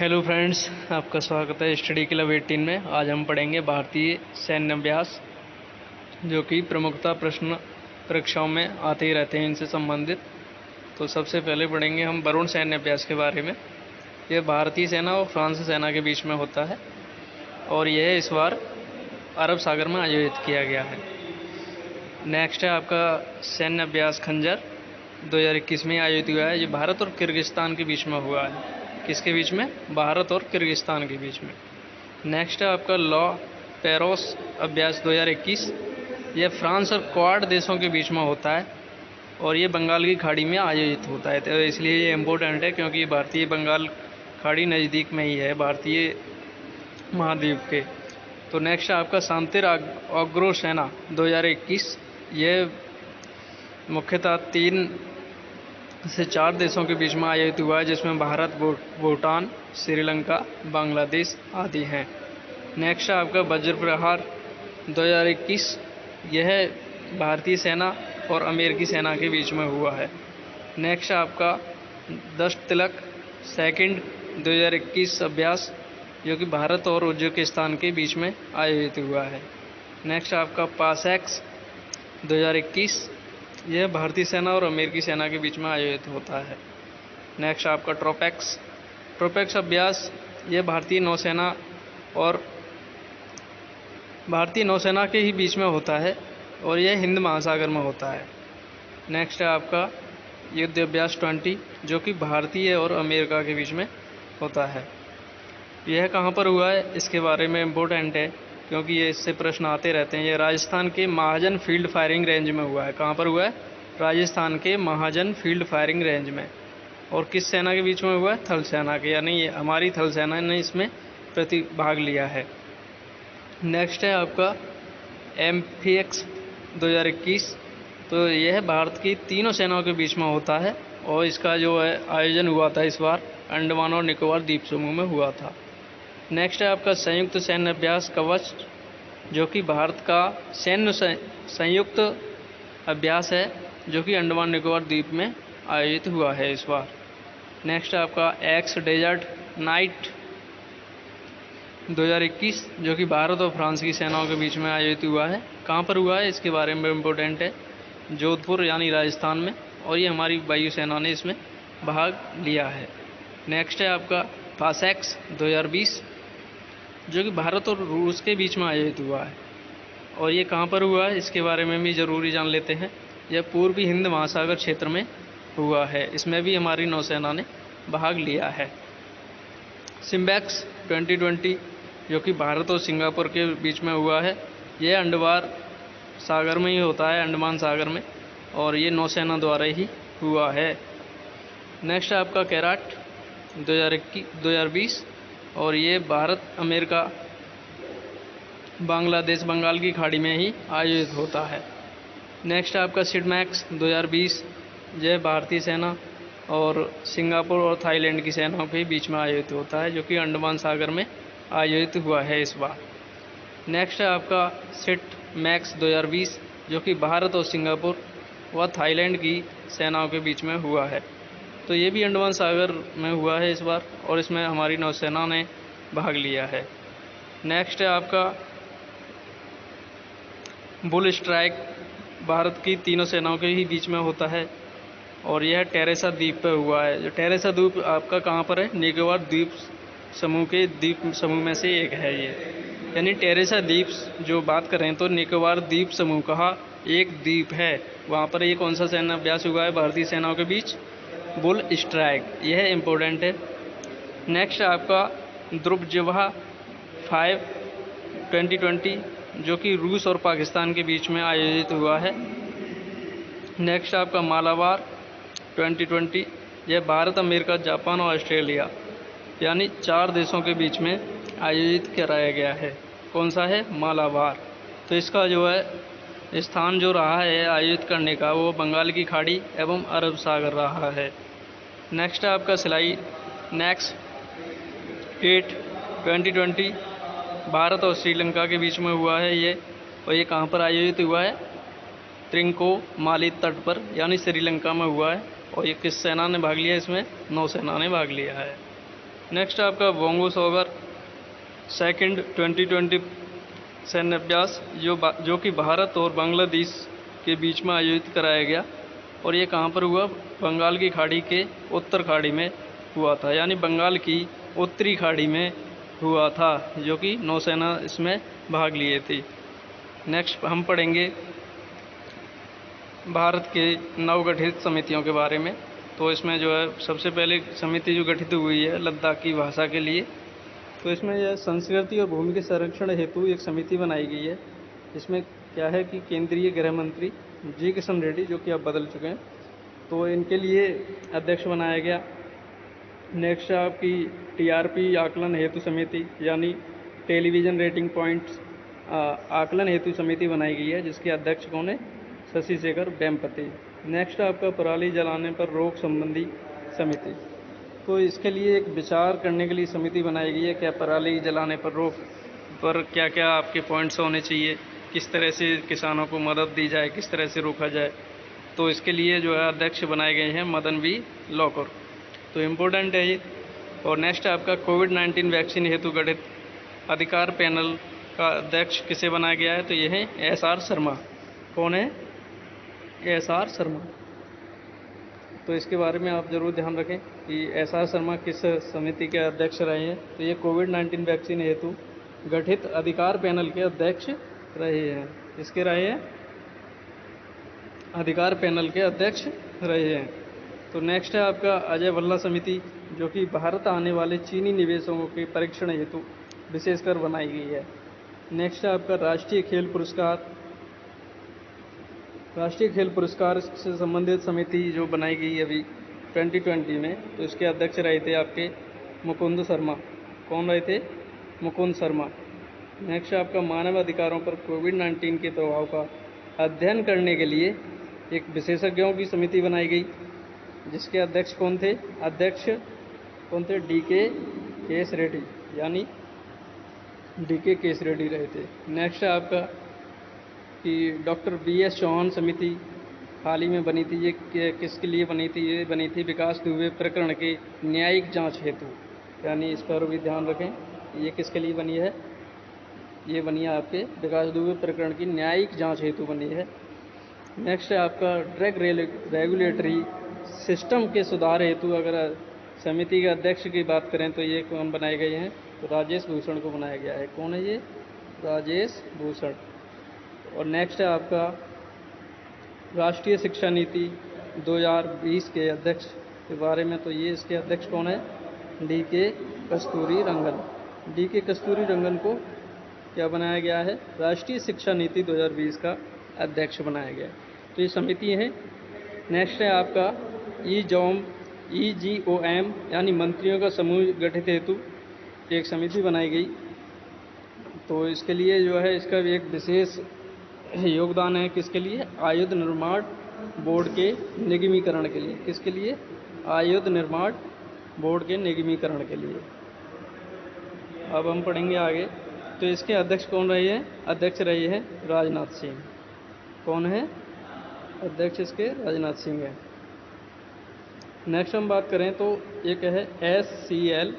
Hello friends, आपका स्वागत है स्टडी क्लब 18 में। आज हम पढ़ेंगे भारतीय सैन्य अभ्यास, जो कि प्रमुखता प्रश्न परीक्षाओं में आते ही रहते हैं इनसे संबंधित। तो सबसे पहले पढ़ेंगे हम वरुण सैन्य अभ्यास के बारे में। यह भारतीय सेना और फ्रांस सेना के बीच में होता है और यह इस बार अरब सागर में आयोजित किया गया है। नेक्स्ट है आपका सैन्य अभ्यास खंजर, 2021 में आयोजित हुआ है। ये भारत और किर्गिस्तान के बीच में हुआ है। किसके बीच में? भारत और किर्गिस्तान के बीच में। नेक्स्ट है आपका लॉ पेरोस अभ्यास 2021। यह फ्रांस और क्वाड देशों के बीच में होता है और ये बंगाल की खाड़ी में आयोजित होता है। तो इसलिए ये इम्पोर्टेंट है क्योंकि भारतीय बंगाल खाड़ी नज़दीक में ही है भारतीय महाद्वीप के। तो नेक्स्ट है आपका शांतिर अग्रो सेना 2021। यह मुख्यतः 3 से 4 देशों के बीच में आयोजित हुआ है, जिसमें भारत, भूटान, श्रीलंका, बांग्लादेश आदि हैं। नेक्स्ट है आपका वज्र प्रहार 2021। यह भारतीय सेना और अमेरिकी सेना के बीच में हुआ है। नेक्स्ट है आपका दस्त तिलक सेकंड 2021 अभ्यास, जो कि भारत और उज्बेकिस्तान के बीच में आयोजित हुआ है। नेक्स्ट आपका पासैक्स 2021। यह भारतीय सेना और अमेरिकी सेना के बीच में आयोजित होता है। नेक्स्ट आपका ट्रोपेक्स अभ्यास, यह भारतीय नौसेना के ही बीच में होता है और यह हिंद महासागर में होता है। नेक्स्ट है आपका युद्ध अभ्यास 20, जो कि भारतीय और अमेरिका के बीच में होता है। यह कहाँ पर हुआ है, इसके बारे में इम्पोर्टेंट है क्योंकि ये इससे प्रश्न आते रहते हैं। ये राजस्थान के महाजन फील्ड फायरिंग रेंज में हुआ है। कहाँ पर हुआ है? राजस्थान के महाजन फील्ड फायरिंग रेंज में। और किस सेना के बीच में हुआ है? थल सेना के, यानी हमारी थल सेना ने इसमें प्रतिभाग लिया है। नेक्स्ट है आपका एम्फिएक्स 2021। तो यह भारत की तीनों सेनाओं के बीच में होता है और इसका जो है आयोजन हुआ था इस बार अंडमान और निकोबार द्वीप समूह में हुआ था। नेक्स्ट है आपका संयुक्त सैन्य अभ्यास कवच, जो कि भारत का सैन्य संयुक्त अभ्यास है, जो कि अंडमान निकोबार द्वीप में आयोजित हुआ है इस बार। नेक्स्ट है आपका एक्स डेजर्ट नाइट 2021, जो कि भारत और फ्रांस की सेनाओं के बीच में आयोजित हुआ है। कहाँ पर हुआ है, इसके बारे में इम्पोर्टेंट है, जोधपुर यानी राजस्थान में, और ये हमारी वायुसेना ने इसमें भाग लिया है। नेक्स्ट है आपका पासैक्स 2020, जो कि भारत और रूस के बीच में आयोजित हुआ है और ये कहाँ पर हुआ है, इसके बारे में भी ज़रूरी जान लेते हैं। यह पूर्वी हिंद महासागर क्षेत्र में हुआ है। इसमें भी हमारी नौसेना ने भाग लिया है। सिम्बैक्स 2020, जो कि भारत और सिंगापुर के बीच में हुआ है। यह अंडमान सागर में ही होता है, अंडमान सागर में, और ये नौसेना द्वारा ही हुआ है। नेक्स्ट आपका कैराट 2020, और ये भारत, अमेरिका, बांग्लादेश, बंगाल की खाड़ी में ही आयोजित होता है। नेक्स्ट आपका सिडमैक्स 2020। यह भारतीय सेना और सिंगापुर और थाईलैंड की सेनाओं के बीच में आयोजित होता है, जो कि अंडमान सागर में आयोजित हुआ है इस बार। नेक्स्ट है आपका सिट मैक्स 2020, जो कि भारत और सिंगापुर व थाईलैंड की सेनाओं के बीच में हुआ है। तो ये भी अंडमान सागर में हुआ है इस बार और इसमें हमारी नौसेना ने भाग लिया है। नेक्स्ट है आपका बुल स्ट्राइक, भारत की तीनों सेनाओं के ही बीच में होता है और यह टेरेसा द्वीप पर हुआ है। जो टेरेसा द्वीप आपका कहाँ पर है? निकोबार द्वीप समूह के द्वीप समूह में से एक है ये, यानी टेरेसा द्वीप जो बात करें तो निकोबार द्वीप समूह का एक द्वीप है। वहाँ पर ये कौन सा सैन्य अभ्यास हुआ है भारतीय सेनाओं के बीच? बुल स्ट्राइक, यह इम्पोर्टेंट है। नेक्स्ट आपका ध्रुवजिह्वा 5 2020, जो कि रूस और पाकिस्तान के बीच में आयोजित हुआ है। नेक्स्ट आपका मालाबार 2020, यह भारत, अमेरिका, जापान और ऑस्ट्रेलिया यानी 4 देशों के बीच में आयोजित कराया गया है। कौन सा है? मालाबार। तो इसका जो है स्थान जो रहा है आयोजित करने का, वो बंगाल की खाड़ी एवं अरब सागर रहा है। नेक्स्ट है आपका सिलाई नेक्स्ट 8 2020, भारत और श्रीलंका के बीच में हुआ है ये, और ये कहाँ पर आयोजित हुआ है? त्रिंकोमाली तट पर, यानी श्रीलंका में हुआ है। और ये किस सेना ने भाग लिया? इसमें नौसेना ने भाग लिया है। नेक्स्ट आपका बोंगो सॉगर सेकंड 2020 सैन्य अभ्यास जो कि भारत और बांग्लादेश के बीच में आयोजित कराया गया, और ये कहाँ पर हुआ? बंगाल की खाड़ी के उत्तर खाड़ी में हुआ था, यानी बंगाल की उत्तरी खाड़ी में हुआ था, जो कि नौसेना इसमें भाग लिए थी। नेक्स्ट हम पढ़ेंगे भारत के नवगठित समितियों के बारे में। तो इसमें जो है सबसे पहले समिति जो गठित हुई है लद्दाख की भाषा के लिए, तो इसमें यह संस्कृति और भूमि के संरक्षण हेतु एक समिति बनाई गई है। इसमें क्या है कि केंद्रीय गृह मंत्री जी किशन रेड्डी, जो कि अब बदल चुके हैं, तो इनके लिए अध्यक्ष बनाया गया। नेक्स्ट आपकी टीआरपी आकलन हेतु समिति, यानी टेलीविज़न रेटिंग पॉइंट्स आकलन हेतु समिति बनाई गई है, जिसके अध्यक्ष कौन है? शशि शेखर वेम्पति। नेक्स्ट आपका पराली जलाने पर रोक संबंधी समिति, तो इसके लिए एक विचार करने के लिए समिति बनाई गई है, क्या पराली जलाने पर रोक पर क्या क्या आपके पॉइंट्स होने चाहिए, किस तरह से किसानों को मदद दी जाए, किस तरह से रोका जाए। तो इसके लिए जो है अध्यक्ष बनाए गए हैं मदन वी लॉकर, तो इम्पोर्टेंट है ये। और नेक्स्ट आपका कोविड-19 वैक्सीन हेतु गठित अधिकार पैनल का अध्यक्ष किसे बनाया गया है? तो ये है एस.आर. शर्मा। कौन है? एस.आर. शर्मा। तो इसके बारे में आप जरूर ध्यान रखें कि एस.आर. शर्मा किस समिति के अध्यक्ष रहे हैं। तो ये कोविड-19 वैक्सीन हेतु गठित अधिकार पैनल के अध्यक्ष रहे हैं। किसके रहे हैं? अधिकार पैनल के अध्यक्ष रहे हैं। तो नेक्स्ट है आपका अजय भल्ला समिति, जो कि भारत आने वाले चीनी निवेशकों के परीक्षण हेतु विशेषकर बनाई गई है। नेक्स्ट है आपका राष्ट्रीय खेल पुरस्कार। राष्ट्रीय खेल पुरस्कार से संबंधित समिति जो बनाई गई अभी 2020 में, तो इसके अध्यक्ष रहे थे आपके मुकुंद शर्मा। कौन रहे थे? मुकुंद शर्मा। नेक्स्ट आपका मानव अधिकारों पर कोविड-19 के प्रभाव का अध्ययन करने के लिए एक विशेषज्ञों की समिति बनाई गई, जिसके अध्यक्ष कौन थे? अध्यक्ष कौन थे? डी.के. केस रेड्डी, यानी डी.के. केस रेड्डी रहे थे। नेक्स्ट है आपका कि डॉक्टर बी.एस. चौहान समिति हाल ही में बनी थी। ये किसके लिए बनी थी? ये बनी थी विकास दुबे प्रकरण के न्यायिक जांच हेतु, यानी इस पर भी ध्यान रखें। ये किसके लिए बनी है? ये बनी है आपके विकास दुबे प्रकरण की न्यायिक जांच हेतु बनी है। नेक्स्ट है आपका ड्रग रेगुलेटरी सिस्टम के सुधार हेतु अगर समिति के अध्यक्ष की बात करें तो ये कौन बनाए गए हैं? तो राजेश भूषण को बनाया गया है। कौन है ये? राजेश भूषण। और नेक्स्ट है आपका राष्ट्रीय शिक्षा नीति 2020 के अध्यक्ष के बारे में, तो ये इसके अध्यक्ष कौन है? डी.के. कस्तूरी रंगन। डी.के. कस्तूरी रंगन को क्या बनाया गया है? राष्ट्रीय शिक्षा नीति 2020 का अध्यक्ष बनाया गया। तो ये समिति है। नेक्स्ट है आपका EGOM, यानी मंत्रियों का समूह गठित हेतु एक समिति बनाई गई। तो इसके लिए जो है इसका भी एक विशेष योगदान है। किसके लिए? आयुध निर्माण बोर्ड के निगमीकरण के लिए। किसके लिए? आयुध निर्माण बोर्ड के निगमीकरण के लिए। अब हम पढ़ेंगे आगे। तो इसके अध्यक्ष कौन रहे हैं? अध्यक्ष रहे हैं राजनाथ सिंह। कौन है अध्यक्ष? इसके राजनाथ सिंह है। नेक्स्ट हम बात करें तो एक है SCL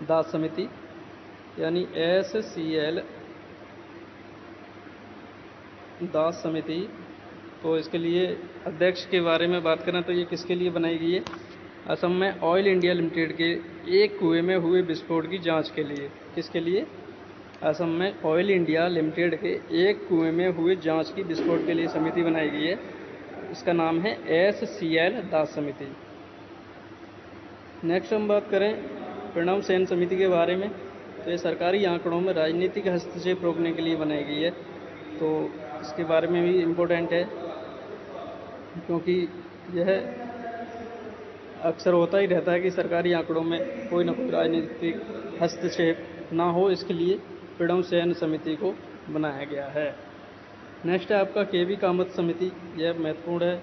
दास समिति, यानी SCL दास समिति। तो इसके लिए अध्यक्ष के बारे में बात करें तो ये किसके लिए बनाई गई है? असम में ऑयल इंडिया लिमिटेड के एक कुएं में हुए विस्फोट की जांच के लिए। किसके लिए? असम में ऑयल इंडिया लिमिटेड के एक कुएं में हुए जांच की विस्फोट के लिए समिति बनाई गई है। इसका नाम है SCL दास समिति। नेक्स्ट हम बात करें प्रणव सेन समिति के बारे में, तो ये सरकारी आंकड़ों में राजनीतिक हस्तक्षेप रोकने के लिए बनाई गई है। तो इसके बारे में भी इम्पोर्टेंट है, क्योंकि यह अक्सर होता ही रहता है कि सरकारी आंकड़ों में कोई ना कोई राजनीतिक हस्तक्षेप ना हो, इसके लिए प्रणव सेन समिति को बनाया गया है। नेक्स्ट है आपका के.वी. कामत समिति। यह महत्वपूर्ण है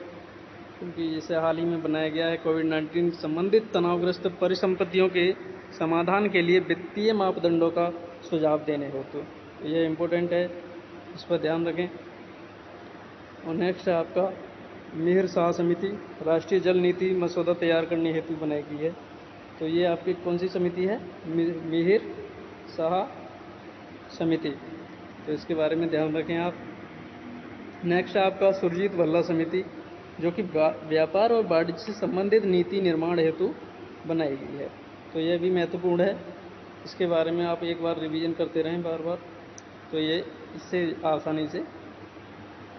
क्योंकि इसे हाल ही में बनाया गया है कोविड-19 संबंधित तनावग्रस्त परिसंपत्तियों के समाधान के लिए वित्तीय मापदंडों का सुझाव देने हेतु। तो यह इम्पोर्टेंट है, इस पर ध्यान रखें। और नेक्स्ट है आपका मिहिर शाह समिति। राष्ट्रीय जल नीति मसौदा तैयार करने हेतु बनाई गई है। तो ये आपकी कौन सी समिति है? मिहिर शाह समिति। तो इसके बारे में ध्यान रखें आप। नेक्स्ट है आपका सुरजीत भल्ला समिति, जो कि व्यापार और वाणिज्य से संबंधित नीति निर्माण हेतु बनाई गई है। तो यह भी महत्वपूर्ण है, इसके बारे में आप एक बार रिवीजन करते रहें बार बार, तो ये इससे आसानी से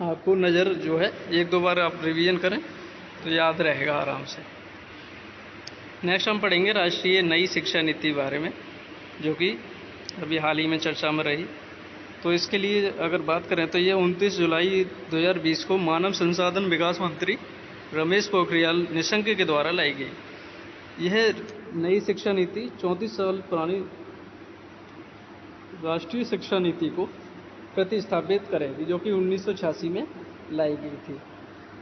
आपको नज़र जो है, एक दो बार आप रिवीजन करें तो याद रहेगा आराम से। नेक्स्ट हम पढ़ेंगे राष्ट्रीय नई शिक्षा नीति बारे में, जो कि अभी हाल ही में चर्चा में रही। तो इसके लिए अगर बात करें तो ये 29 जुलाई 2020 को मानव संसाधन विकास मंत्री रमेश पोखरियाल निशंक के द्वारा लाई गई। यह नई शिक्षा नीति 34 साल पुरानी राष्ट्रीय शिक्षा नीति को प्रतिस्थापित करेगी, जो कि 1986 में लाई गई थी।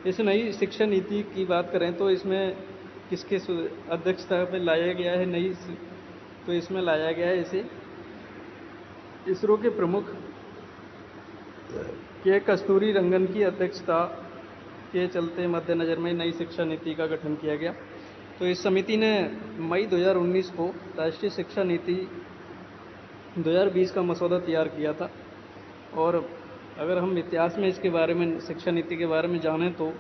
इस नई शिक्षा नीति की बात करें तो इसमें किसके अध्यक्षता में लाया गया है नई, तो इसमें लाया गया है इसे इसरो के प्रमुख के कस्तूरी रंगन की अध्यक्षता के चलते मद्देनज़र में नई शिक्षा नीति का गठन किया गया। तो इस समिति ने मई 2019 को राष्ट्रीय शिक्षा नीति 2020 का मसौदा तैयार किया था। और अगर हम इतिहास में इसके बारे में, शिक्षा नीति के बारे में जानें तो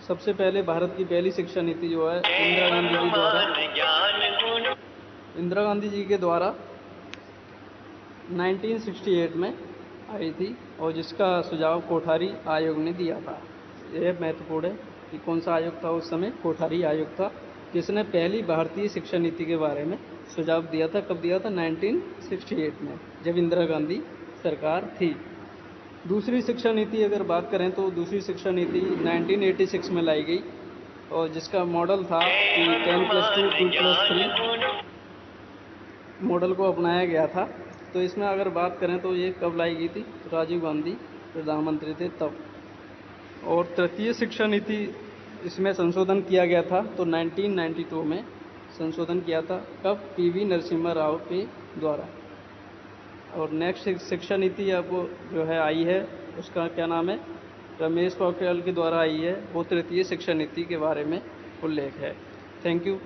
सबसे पहले भारत की पहली शिक्षा नीति जो है इंदिरा गांधी जी के द्वारा 1968 में आई थी, और जिसका सुझाव कोठारी आयोग ने दिया था। यह महत्वपूर्ण है कि कौन सा आयोग था उस समय? कोठारी आयोग था, जिसने पहली भारतीय शिक्षा नीति के बारे में सुझाव दिया था। कब दिया था? 1968 में, जब इंदिरा गांधी सरकार थी। दूसरी शिक्षा नीति अगर बात करें तो दूसरी शिक्षा नीति 1986 में लाई गई, और जिसका मॉडल था कि 10+2 2+3 मॉडल को अपनाया गया था। तो इसमें अगर बात करें तो ये कब लाई गई थी? राजीव गांधी प्रधानमंत्री थे तब। और तृतीय शिक्षा नीति इसमें संशोधन किया गया था, तो 1992 में संशोधन किया था। कब? PV नरसिम्हा राव के द्वारा। और नेक्स्ट शिक्षा नीति अब जो है आई है, उसका क्या नाम है? रमेश पोखरियाल के द्वारा आई है, वो तृतीय शिक्षा नीति के बारे में उल्लेख है। Thank you.